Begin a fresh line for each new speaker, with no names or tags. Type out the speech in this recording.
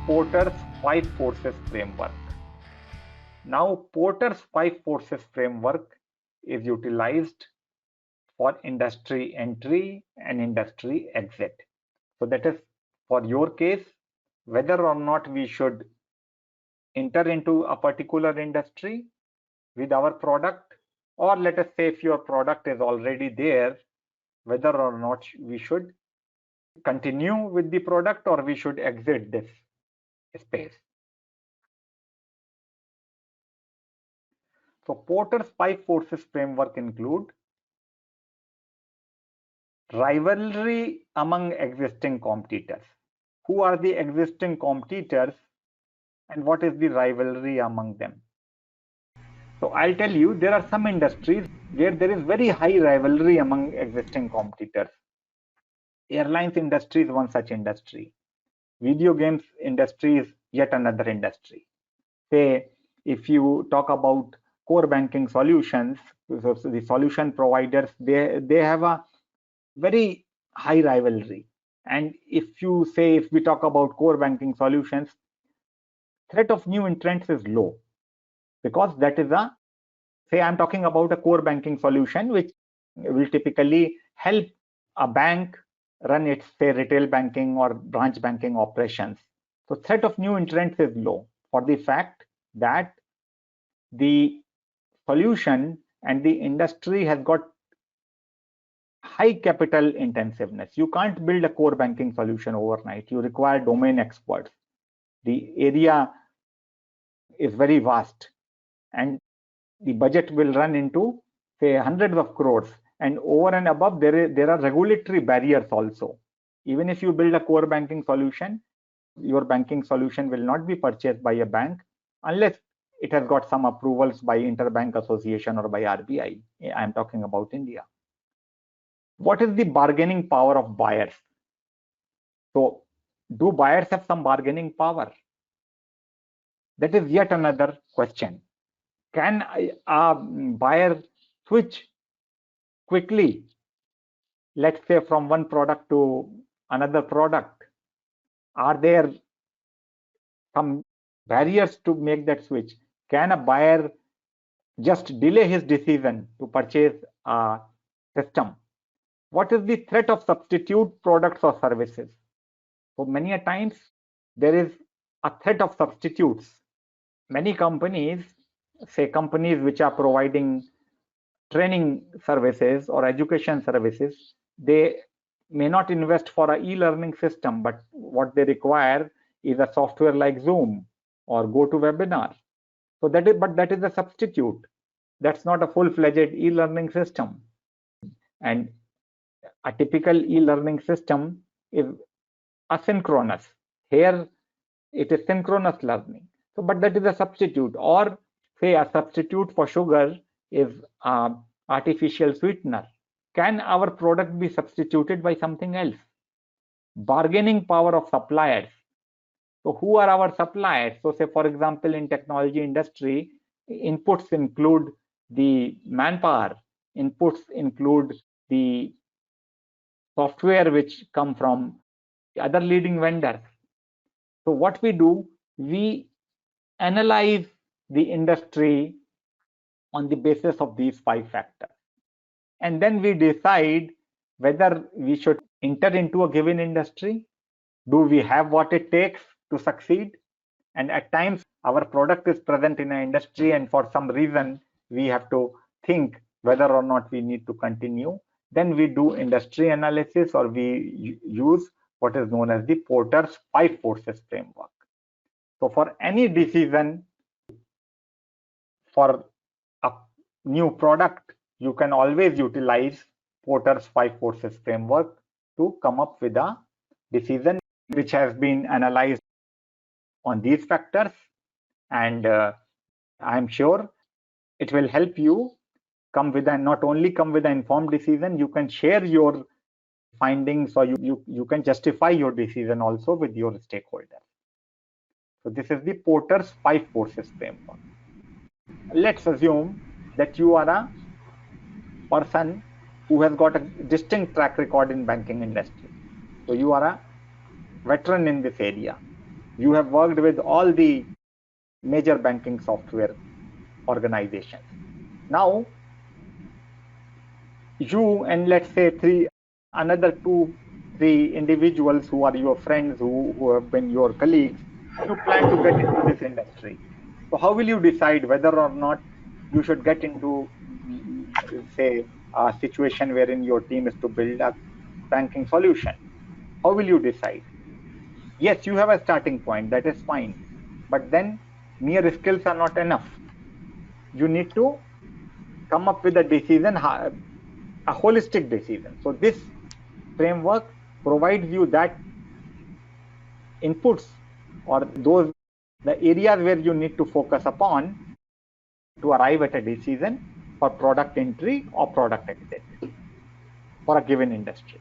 Porter's 5 Forces Framework. Now, Porter's 5 Forces Framework is utilized for industry entry and industry exit. So that is for your case, whether or not we should enter into a particular industry with our product, or let us say if your product is already there, whether or not we should continue with the product or we should exit this space. So Porter's 5 Forces Framework include rivalry among existing competitors. Who are the existing competitors and what is the rivalry among them? So I'll tell you, there are some industries where there is very high rivalry among existing competitors. Airlines industry is one such industry. Video games industry is yet another industry. Say, if you talk about core banking solutions, so the solution providers, they have a very high rivalry. And if we talk about core banking solutions, threat of new entrants is low, because that is I'm talking about a core banking solution which will typically help a bank run its, say, retail banking or branch banking operations. So threat of new entrants is low for the fact that the solution and the industry has got high capital intensiveness. You can't build a core banking solution overnight. You require domain experts. The area is very vast and the budget will run into, say, hundreds of crores. And over and above, there are regulatory barriers also. Even if you build a core banking solution, your banking solution will not be purchased by a bank unless it has got some approvals by Interbank Association or by RBI. I'm talking about India. What is the bargaining power of buyers? So, do buyers have some bargaining power? That is yet another question. Can a buyer switch quickly, let's say from one product to another product? Are there some barriers to make that switch? Can a buyer just delay his decision to purchase a system? What is the threat of substitute products or services? So many a times there is a threat of substitutes. Many companies, say companies which are providing training services or education services, they may not invest for an e-learning system, but what they require is a software like Zoom or GoToWebinar. So that is a substitute. That's not a full-fledged e-learning system. And a typical e-learning system is asynchronous. Here it is synchronous learning. So, but that is a substitute. Or say a substitute for sugar is artificial sweetener. Can our product be substituted by something else? Bargaining power of suppliers. So who are our suppliers? So say, for example, in technology industry, inputs include the manpower, inputs include the software which come from other leading vendors. So what we do, we analyze the industry on the basis of these 5 factors. And then we decide whether we should enter into a given industry. Do we have what it takes to succeed? And at times our product is present in an industry and for some reason we have to think whether or not we need to continue. Then we do industry analysis, or we use what is known as the Porter's 5 Forces Framework. So for any decision for a new product, you can always utilize Porter's 5 Forces Framework to come up with a decision which has been analyzed on these factors, and I'm sure it will help you not only come with an informed decision, you can share your findings, or you can justify your decision also with your stakeholders. So this is the Porter's 5 Forces Framework. Let's assume that you are a person who has got a distinct track record in banking industry. So you are a veteran in this area. You have worked with all the major banking software organizations. Now, you and let's say another 2-3 individuals who are your friends, who have been your colleagues, you plan to get into this industry. So how will you decide whether or not you should get into, say, a situation wherein your team is to build a banking solution? How will you decide? Yes, you have a starting point, that is fine. But then mere skills are not enough. You need to come up with a decision, a holistic decision. So this framework provides you that inputs or the areas where you need to focus upon to arrive at a decision for product entry or product exit for a given industry.